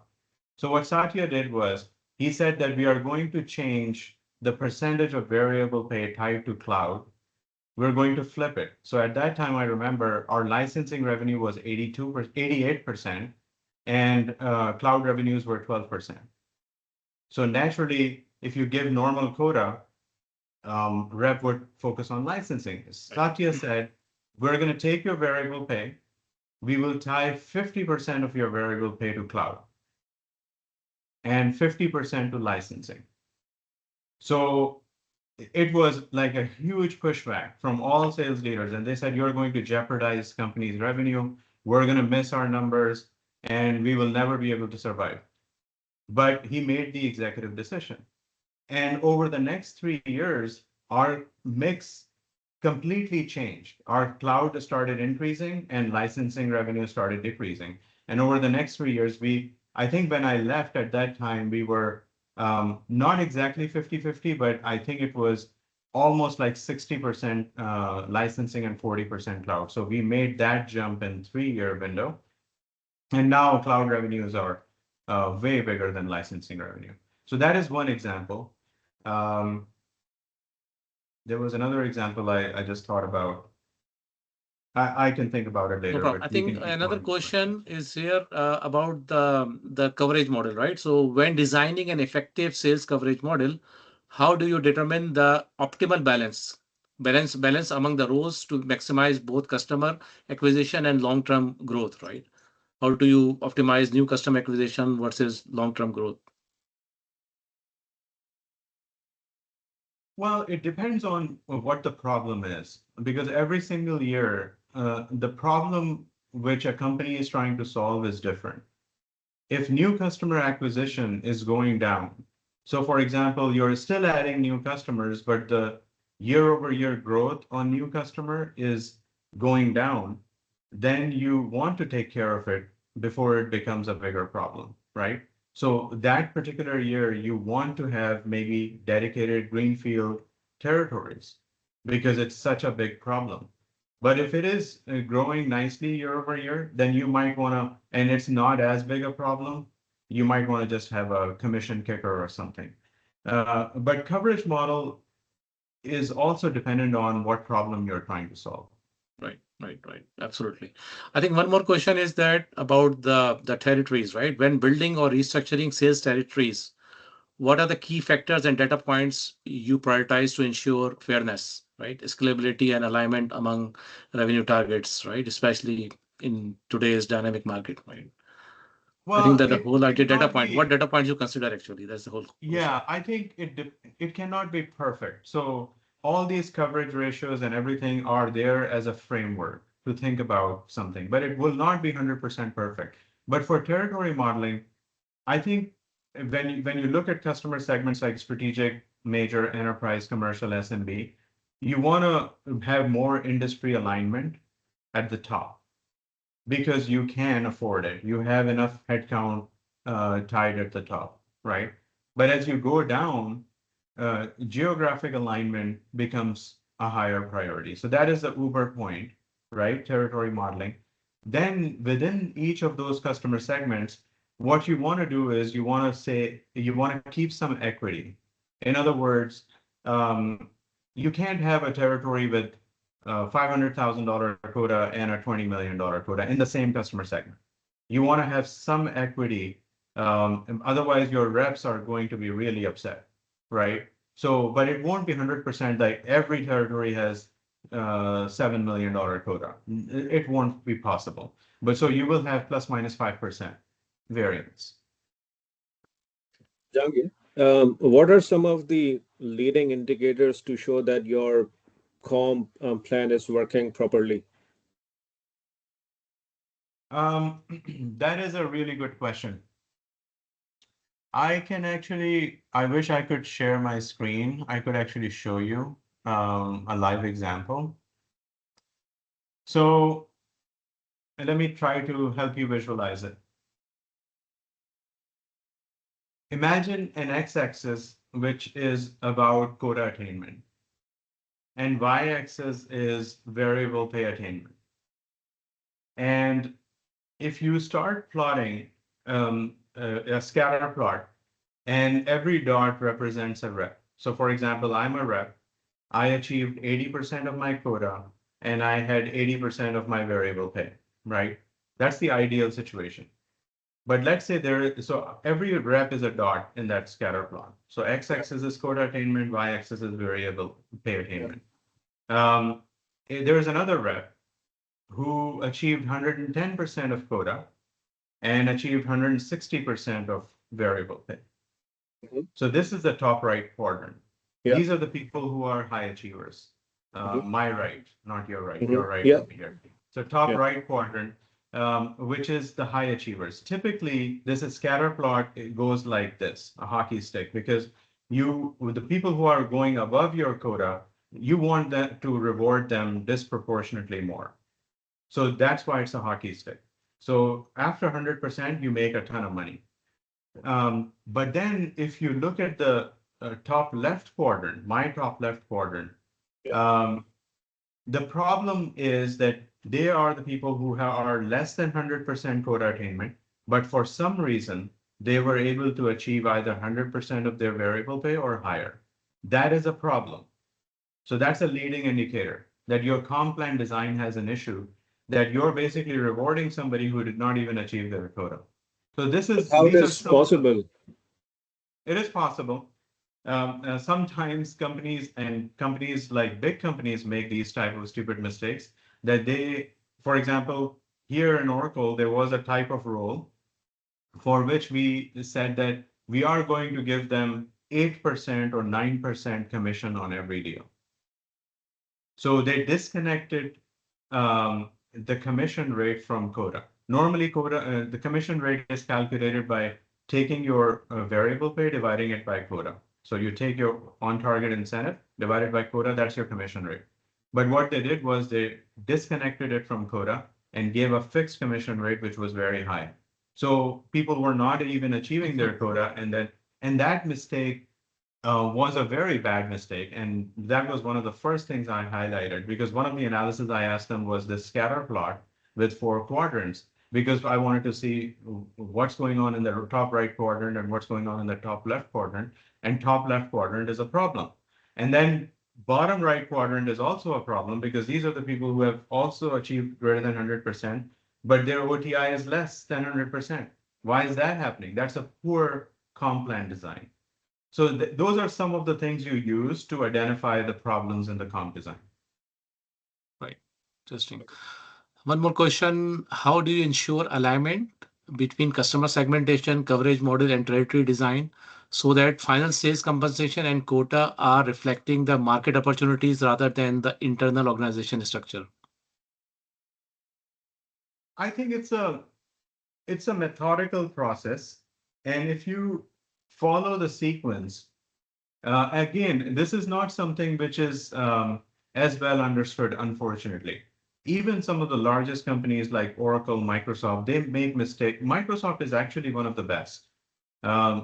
Speaker 2: So what Satya did was he said that we are going to change the percentage of variable pay tied to cloud. We're going to flip it. So at that time, I remember our licensing revenue was 88%, and cloud revenues were 12%. So naturally, if you give normal quota, rep would focus on licensing. Satya said, we're going to take your variable pay. We will tie 50% of your variable pay to cloud and 50% to licensing. So it was like a huge pushback from all sales leaders. And they said, you're going to jeopardize company's revenue. We're going to miss our numbers and we will never be able to survive. But he made the executive decision. And over the next 3 years, our mix completely changed. Our cloud started increasing and licensing revenue started decreasing. And over the next 3 years, I think when I left at that time, we were not exactly 50-50, but I think it was almost like 60% licensing and 40% cloud. So we made that jump in 3-year window. And now cloud revenues are way bigger than licensing revenue. So that is one example. There was another example I just thought about. I can think about it later.
Speaker 1: No problem.
Speaker 2: But
Speaker 1: I
Speaker 2: we
Speaker 1: think
Speaker 2: can keep
Speaker 1: another
Speaker 2: going.
Speaker 1: question is here about the coverage model, right? So when designing an effective sales coverage model, how do you determine the optimal balance among the roles to maximize both customer acquisition and long-term growth, right? How do you optimize new customer acquisition versus long-term growth?
Speaker 2: Well, it depends on what the problem is, because every single year, the problem which a company is trying to solve is different. If new customer acquisition is going down, so for example, you're still adding new customers, but the year-over-year growth on new customer is going down, then you want to take care of it before it becomes a bigger problem, right? So that particular year, you want to have maybe dedicated greenfield territories because it's such a big problem. But if it is growing nicely year over year, then you might want to, and it's not as big a problem, you might want to just have a commission kicker or something. But coverage model is also dependent on what problem you're trying to solve.
Speaker 1: Right. Absolutely. I think one more question is that about the territories, right? When building or restructuring sales territories, what are the key factors and data points you prioritize to ensure fairness, right? Scalability and alignment among revenue targets, right? Especially in today's dynamic market, right? I think
Speaker 2: Well,
Speaker 1: that the whole idea data
Speaker 2: cannot
Speaker 1: point, what
Speaker 2: be,
Speaker 1: data points you consider actually? That's the whole question.
Speaker 2: yeah, I think it cannot be perfect. So all these coverage ratios and everything are there as a framework to think about something, but it will not be 100% perfect. But for territory modeling, I think when you look at customer segments like strategic, major, enterprise, commercial, SMB, you want to have more industry alignment at the top because you can afford it. You have enough headcount tied at the top, right? But as you go down, geographic alignment becomes a higher priority. So that is the Uber point, right? Territory modeling. Then within each of those customer segments, what you want to do is you want to keep some equity. In other words, you can't have a territory with $500,000 quota and a $20 million quota in the same customer segment. You want to have some equity. Otherwise, your reps are going to be really upset, right? So, but it won't be 100% like every territory has $7 million quota. It won't be possible. But so you will have plus minus 5% variance.
Speaker 3: Jahangir, what are some of the leading indicators to show that your comp plan is working properly?
Speaker 2: That is a really good question. I wish I could share my screen. I could actually show you a live example. So let me try to help you visualize it. Imagine an x-axis, which is about quota attainment, and y-axis is variable pay attainment. And if you start plotting a scatter plot, and every dot represents a rep. So for example, I'm a rep. I achieved 80% of my quota, and I had 80% of my variable pay, right? That's the ideal situation. But let's say so every rep is a dot in that scatter plot. So x-axis is quota attainment, y-axis is variable pay attainment. There is another rep who achieved 110% of quota and achieved 160% of variable pay.
Speaker 3: Mhm.
Speaker 2: So this is the top right quadrant.
Speaker 3: Yeah.
Speaker 2: These are the people who are high achievers.
Speaker 3: Mhm.
Speaker 2: My right, not your right.
Speaker 3: Mhm.
Speaker 2: Your right
Speaker 3: Yeah.
Speaker 2: over here. So top
Speaker 3: Yeah.
Speaker 2: right quadrant, which is the high achievers. Typically, this is scatter plot. It goes like this, a hockey stick, because with the people who are going above your quota, you want that to reward them disproportionately more. So that's why it's a hockey stick. So after 100%, you make a ton of money. But then if you look at the top left quadrant, my top left quadrant, the problem is that they are the people who are less than 100% quota attainment, but for some reason, they were able to achieve either 100% of their variable pay or higher. That is a problem. So that's a leading indicator that your comp plan design has an issue, that you're basically rewarding somebody who did not even achieve their quota. So
Speaker 3: How
Speaker 2: these are
Speaker 3: this
Speaker 2: some of the-
Speaker 3: possible?
Speaker 2: It is possible. Sometimes companies like big companies make these type of stupid mistakes that for example, here in Oracle, there was a type of role for which we said that we are going to give them 8% or 9% commission on every deal. So they disconnected the commission rate from quota. Normally, the commission rate is calculated by taking your variable pay, dividing it by quota. So you take your on-target incentive, divided by quota, that's your commission rate. But what they did was they disconnected it from quota and gave a fixed commission rate, which was very high. So people were not even achieving their quota, and that mistake was a very bad mistake. And that was one of the first things I highlighted, because one of the analysis I asked them was this scatter plot with 4 quadrants, because I wanted to see what's going on in the top right quadrant and what's going on in the top left quadrant. And top left quadrant is a problem. And then bottom right quadrant is also a problem, because these are the people who have also achieved greater than 100%, but their OTI is less than 100%. Why is that happening? That's a poor comp plan design. So those are some of the things you use to identify the problems in the comp design.
Speaker 1: Right. Interesting. One more question. How do you ensure alignment between customer segmentation, coverage model, and territory design so that final sales compensation and quota are reflecting the market opportunities rather than the internal organization structure?
Speaker 2: I think it's a methodical process. And if you follow the sequence, again, this is not something which is as well understood, unfortunately. Even some of the largest companies like Oracle, Microsoft, they make mistakes. Microsoft is actually one of the best.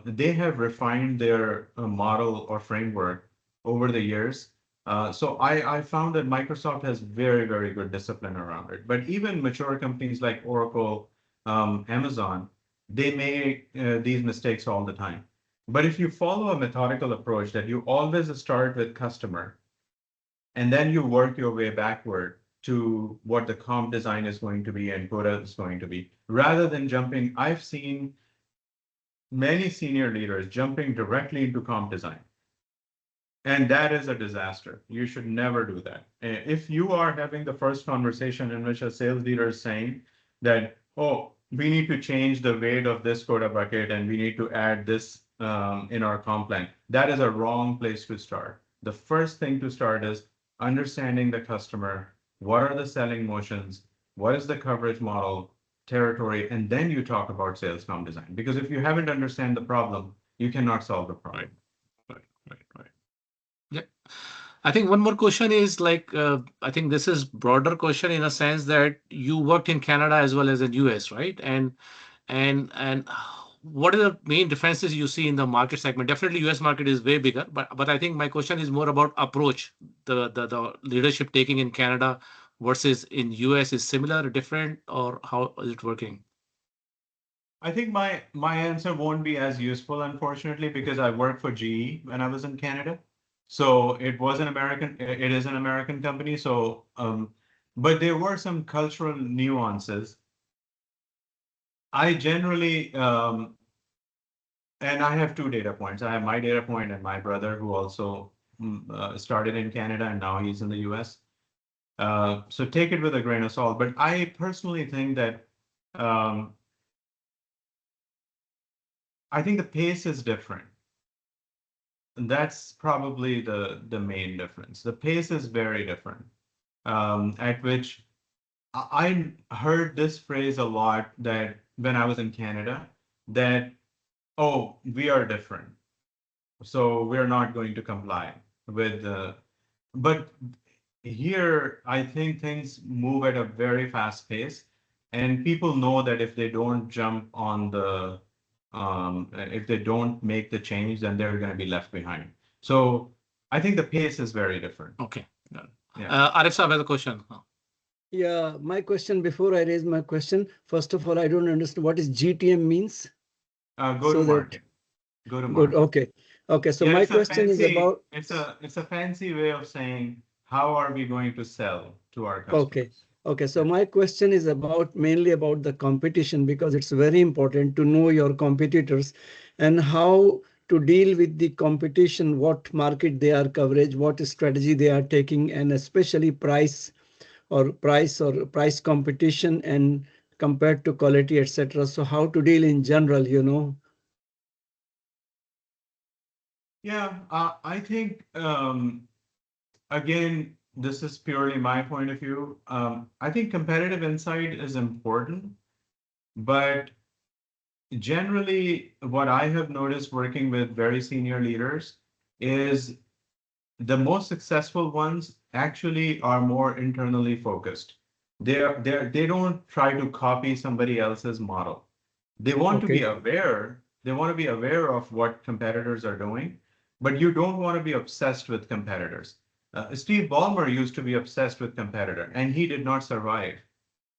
Speaker 2: They have refined their model or framework over the years. So I found that Microsoft has very, very good discipline around it. But even mature companies like Oracle, Amazon, they make these mistakes all the time. But if you follow a methodical approach that you always start with customer, and then you work your way backward to what the comp design is going to be and quota is going to be, rather than jumping, I've seen many senior leaders jumping directly into comp design. And that is a disaster. You should never do that. If you are having the first conversation in which a sales leader is saying that, oh, we need to change the weight of this quota bucket and we need to add this in our comp plan, that is a wrong place to start. The first thing to start is understanding the customer. What are the selling motions? What is the coverage model, territory? And then you talk about sales comp design. Because if you haven't understand the problem, you cannot solve the problem.
Speaker 1: Right. Yeah. I think one more question is like, I think this is broader question in a sense that you worked in Canada as well as in US, right? And what are the main differences you see in the market segment? Definitely US market is way bigger, but I think my question is more about approach. The leadership taking in Canada versus in US is similar, different, or how is it working?
Speaker 2: I think my answer won't be as useful, unfortunately, because I worked for GE when I was in Canada. So it is an American company. So, but there were some cultural nuances I generally, and I have two data points. I have my data point and my brother who also started in Canada and now he's in the US. So take it with a grain of salt. But I personally think that I think the pace is different. And that's probably the main difference. The pace is very different. At which I heard this phrase a lot that when I was in Canada, that, oh, we are different. So we're not going to comply with the, but here I think things move at a very fast pace and people know that if they don't jump on the, if they don't make the change, then they're going to be left behind. So I think the pace is very different.
Speaker 1: Okay.
Speaker 2: Yeah.
Speaker 1: Arif Saab has a question.
Speaker 4: Yeah, my question, before I raise my question, first of all, I don't understand what is GTM means.
Speaker 2: Go
Speaker 4: So
Speaker 2: to
Speaker 4: that-
Speaker 2: market. Go to
Speaker 4: Good.
Speaker 2: market.
Speaker 4: Okay. Okay. So
Speaker 2: Yeah,
Speaker 4: my
Speaker 2: it's a
Speaker 4: question is
Speaker 2: fancy-
Speaker 4: about.
Speaker 2: It's a fancy way of saying how are we going to sell to our customers?
Speaker 4: Okay. Okay. So my question is about mainly about the competition, because it's very important to know your competitors and how to deal with the competition, what market they are coverage, what strategy they are taking, and especially price competition and compared to quality, etc. So how to deal in general, you know?
Speaker 2: Yeah, I think, again, this is purely my point of view. I think competitive insight is important, but generally what I have noticed working with very senior leaders is the most successful ones actually are more internally focused. They don't try to copy somebody else's model. They want to be aware. They want to be aware of what competitors are doing, but you don't want to be obsessed with competitors. Steve Ballmer used to be obsessed with competitor, and he did not survive.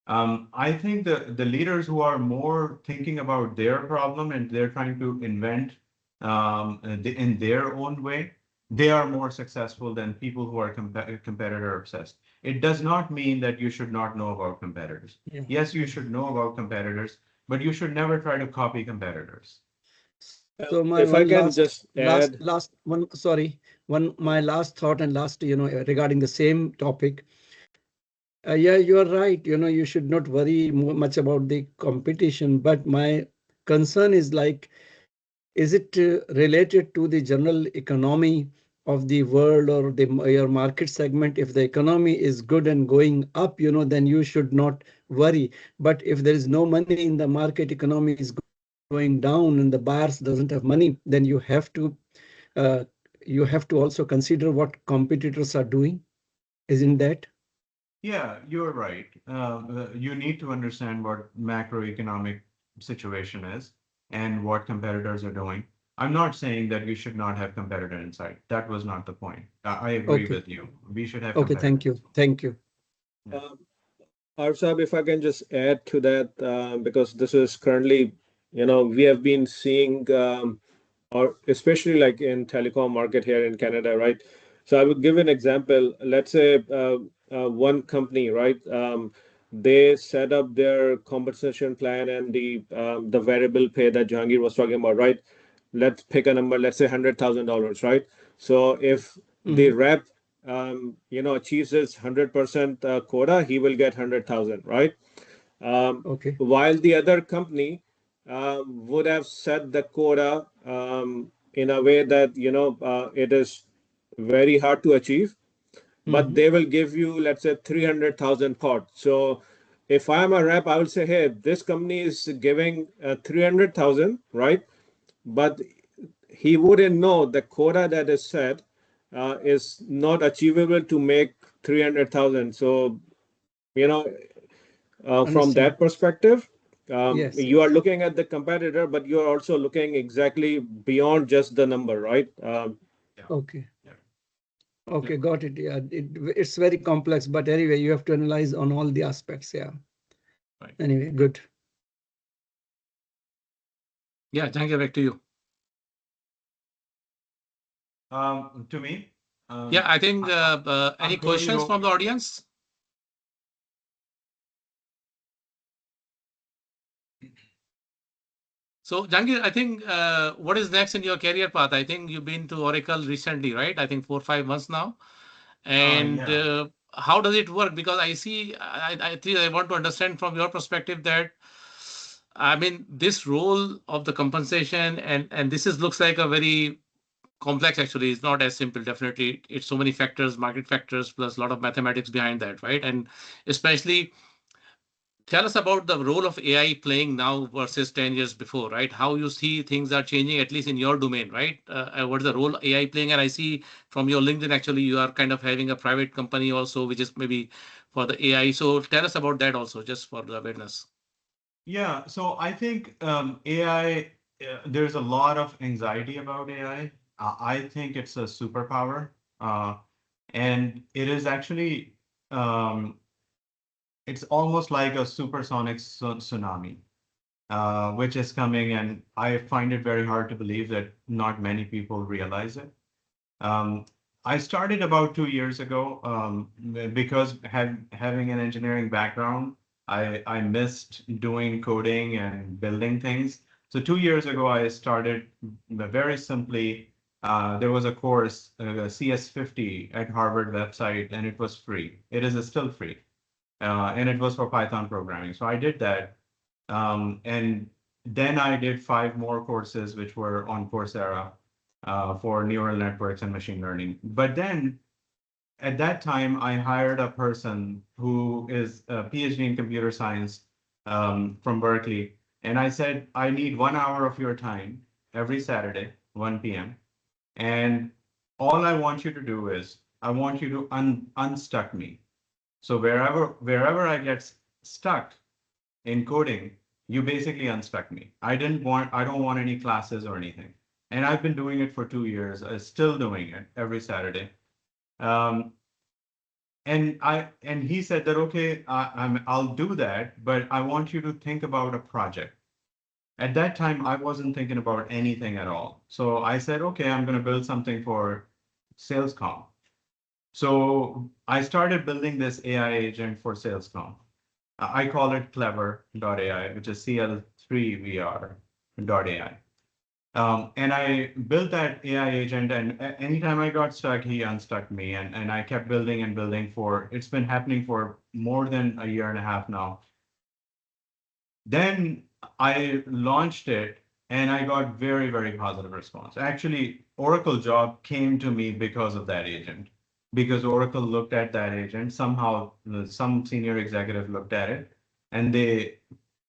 Speaker 2: I think the leaders who are more thinking about their problem and they're trying to invent in their own way, they are more successful than people who are competitor obsessed. It does not mean that you should not know about competitors.
Speaker 4: Yeah.
Speaker 2: Yes, you should know about competitors, but you should never try to copy competitors.
Speaker 4: So my
Speaker 3: If I
Speaker 4: one
Speaker 3: can
Speaker 4: last,
Speaker 3: just add,
Speaker 4: last one, sorry, my last thought and last, you know, regarding the same topic. Yeah, you are right. You know, you should not worry much about the competition, but my concern is like, is it related to the general economy of the world or your market segment? If the economy is good and going up, you know, then you should not worry. But if there is no money in the market, economy is going down and the buyers doesn't have money, then you have to also consider what competitors are doing. Isn't that?
Speaker 2: Yeah, you're right. You need to understand what macroeconomic situation is and what competitors are doing. I'm not saying that we should not have competitor insight. That was not the point. I agree
Speaker 4: Okay.
Speaker 2: with you. We should have
Speaker 4: Okay, thank you. Thank you.
Speaker 3: Arif Saab, if I can just add to that, because this is currently, you know, we have been seeing, or especially like in telecom market here in Canada, right? So I would give an example. Let's say one company, right? They set up their compensation plan and the variable pay that Jahangir was talking about, right? Let's pick a number. Let's say $100,000, right? So if the rep you know, achieves his 100% quota, he will get 100,000, right?
Speaker 4: Okay.
Speaker 3: While the other company would have set the quota in a way that, you know, it is very hard to achieve, but they will give you, let's say, 300,000 pot. So if I'm a rep, I will say, hey, this company is giving 300,000, right? But he wouldn't know the quota that is set is not achievable to make 300,000. So, you know, from
Speaker 4: Understand.
Speaker 3: that perspective,
Speaker 4: Yes.
Speaker 3: you are looking at the competitor, but you are also looking exactly beyond just the number, right?
Speaker 4: Okay.
Speaker 2: Yeah.
Speaker 4: Okay, got it. Yeah, it's very complex, but anyway, you have to analyze on all the aspects. Yeah.
Speaker 2: Right.
Speaker 4: Anyway, good.
Speaker 1: Yeah, Jahangir, back to you.
Speaker 2: To me?
Speaker 1: Yeah, I think any
Speaker 2: totally
Speaker 1: questions from the audience? So, Jangir, I think what is next in your career path? I think you've been to Oracle recently, right? I think 4 or 5 months now. And
Speaker 2: Yeah.
Speaker 1: how does it work? Because I think I want to understand from your perspective that, I mean, this role of the compensation and this is looks like a very complex actually. It's not as simple. Definitely, it's so many factors, market factors, plus a lot of mathematics behind that, right? And especially tell us about the role of AI playing now versus 10 years before, right? How you see things are changing, at least in your domain, right? What is the role AI playing? And I see from your LinkedIn, actually, you are kind of having a private company also, which is maybe for the AI. So tell us about that also, just for the awareness.
Speaker 2: Yeah, so I think AI, there's a lot of anxiety about AI. I think it's a superpower, and it is actually, um, it's almost like a supersonic tsunami, which is coming, and I find it very hard to believe that not many people realize it. Um, I started about 2 years ago because having an engineering background, I missed doing coding and building things. So 2 years ago, I started very simply. There was a course, CS50 at Harvard website, and it was free. It is still free, and it was for Python programming. So I did that, and then I did 5 more courses, which were on Coursera for neural networks and machine learning. But then at that time, I hired a person who is a PhD in computer science from Berkeley. And I said, I need 1 hour of your time every Saturday, 1 p.m. And all I want you to do is I want you to unstuck me. So wherever I get stuck in coding, you basically unstuck me. I don't want any classes or anything. And I've been doing it for 2 years, still doing it every Saturday. Um, and he said that, okay, I'll do that, but I want you to think about a project. At that time, I wasn't thinking about anything at all. So I said, okay, I'm going to build something for SalesCom. So I started building this AI agent for SalesCom. I call it clever.ai, which is CL3VR.ai. And I built that AI agent, and anytime I got stuck, he unstuck me. And I kept building and building it's been happening for more than a year and a half now. Then I launched it, and I got very, very positive response. Actually, Oracle job came to me because of that agent, because Oracle looked at that agent. Somehow, some senior executive looked at it, and they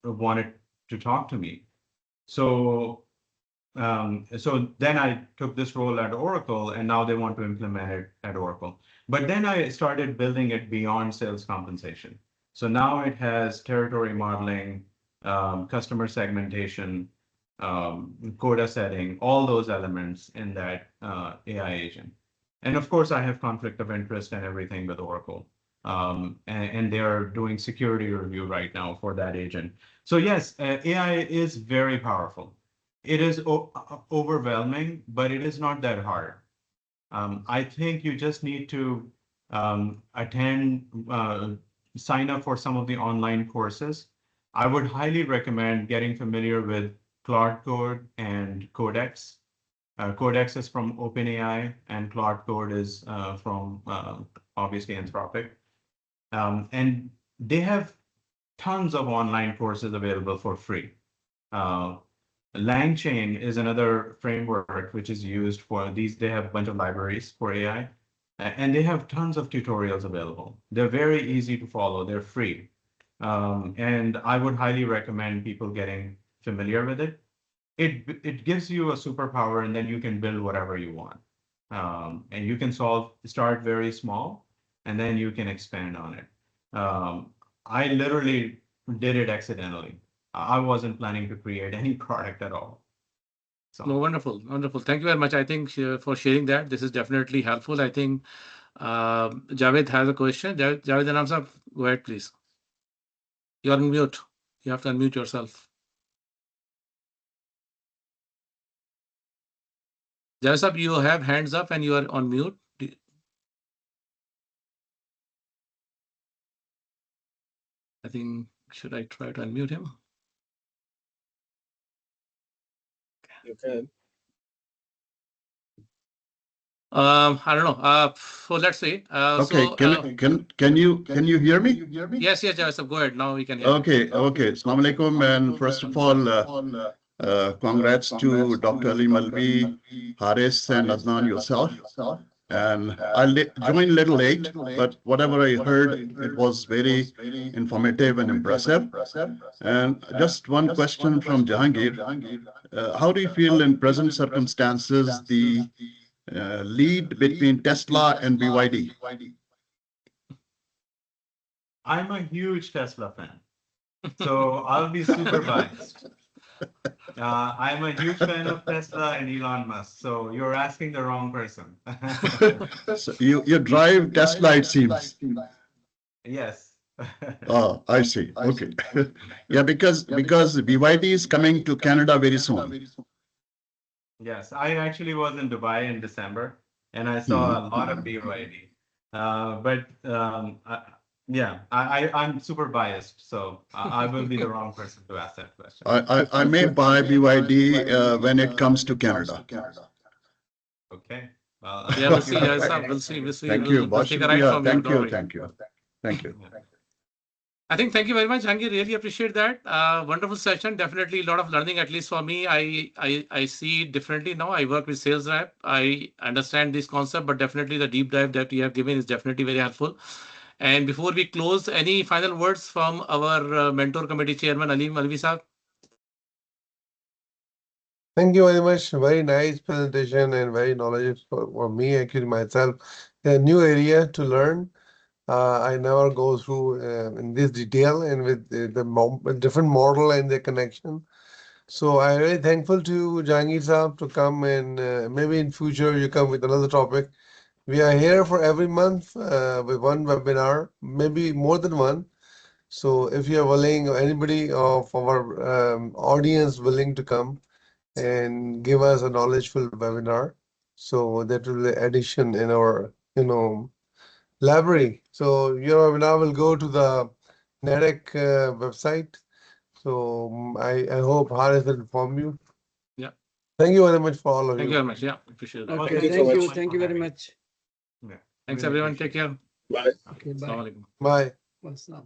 Speaker 2: wanted to talk to me. So then I took this role at Oracle, and now they want to implement it at Oracle. But then I started building it beyond sales compensation. So now it has territory modeling, customer segmentation, quota setting, all those elements in that AI agent. And of course, I have conflict of interest and everything with Oracle. And they're doing security review right now for that agent. So yes, AI is very powerful. It is overwhelming, but it is not that hard. I think you just need to attend, sign up for some of the online courses. I would highly recommend getting familiar with Claude Code and Codex. Codex is from OpenAI, and Claude Code is from obviously Anthropic. And they have tons of online courses available for free. LangChain is another framework which is used for these. They have a bunch of libraries for AI, and they have tons of tutorials available. They're very easy to follow. They're free. And I would highly recommend people getting familiar with it. It gives you a superpower, and then you can build whatever you want. And you can start very small, and then you can expand on it. I literally did it accidentally. I wasn't planning to create any product at all.
Speaker 1: No,
Speaker 2: So
Speaker 1: wonderful, wonderful. Thank you very much. I think for sharing that. This is definitely helpful. I think Javed has a question. Javed Anam sir, go ahead, please. You're on mute. You have to unmute yourself. Javed sir, you have hands up and you are on mute. I think, should I try to unmute him?
Speaker 3: You can.
Speaker 1: I don't know. So let's see.
Speaker 6: Okay,
Speaker 1: So,
Speaker 6: can you hear me?
Speaker 1: yes, Joseph, go ahead. Now we can hear.
Speaker 6: Okay, Assalamu alaikum, and first of all, congrats to Dr. Ali Malvi, Haris, and Adnan yourself. And I joined a little late, but whatever I heard, it was very informative and impressive. And just one question from Jahangir. How do you feel in present circumstances the lead between Tesla and BYD?
Speaker 2: I'm a huge Tesla fan, so I'll be super biased. I'm a huge fan of Tesla and Elon Musk, so you're asking the wrong person.
Speaker 6: So you drive Tesla, it seems.
Speaker 2: Yes.
Speaker 6: Oh, I see. Okay. Yeah, because BYD is coming to Canada very soon.
Speaker 2: Yes, I actually was in Dubai in December, and I saw a lot of BYD. Yeah, I'm super biased, so I will be the wrong person to ask that question.
Speaker 6: I may buy BYD when it comes to Canada.
Speaker 2: Okay. Well,
Speaker 1: Yeah, we'll see, Joseph. We'll see.
Speaker 6: Thank you.
Speaker 1: We'll take a ride
Speaker 6: Yeah,
Speaker 1: from you.
Speaker 6: thank
Speaker 1: Don't
Speaker 6: you.
Speaker 1: worry.
Speaker 6: Thank you. Thank you.
Speaker 1: I think thank you very much, Jahangir. Really appreciate that. Wonderful session. Definitely a lot of learning, at least for me. I see it differently now. I work with sales rep. I understand this concept, but definitely the deep dive that you have given is definitely very helpful. And before we close, any final words from our mentor committee chairman, Aleem Alvi Sahab?
Speaker 5: Thank you very much. Very nice presentation and very knowledgeable for me, actually myself. A new area to learn. I never go through in this detail and with the different model and the connection. So I'm very thankful to Jahangir Saab to come, and maybe in future you come with another topic. We are here for every month with one webinar, maybe more than one. So if you are willing, or anybody of our audience willing to come and give us a knowledgeful webinar, so that will be addition in our library. So your webinar will go to the NADEC website. So I hope Haris will inform you.
Speaker 1: Yeah.
Speaker 5: Thank you very much for all of
Speaker 1: Thank
Speaker 5: you.
Speaker 1: you very much. Yeah, appreciate that.
Speaker 4: Okay,
Speaker 3: Thank you so
Speaker 4: thank you.
Speaker 3: much.
Speaker 4: Thank you very much.
Speaker 2: Yeah,
Speaker 1: Thanks,
Speaker 2: really
Speaker 1: everyone.
Speaker 2: appreciate
Speaker 1: Take care.
Speaker 3: Bye.
Speaker 4: Okay, bye.
Speaker 1: Assalamu alaikum.
Speaker 5: Bye.
Speaker 4: Wassalam.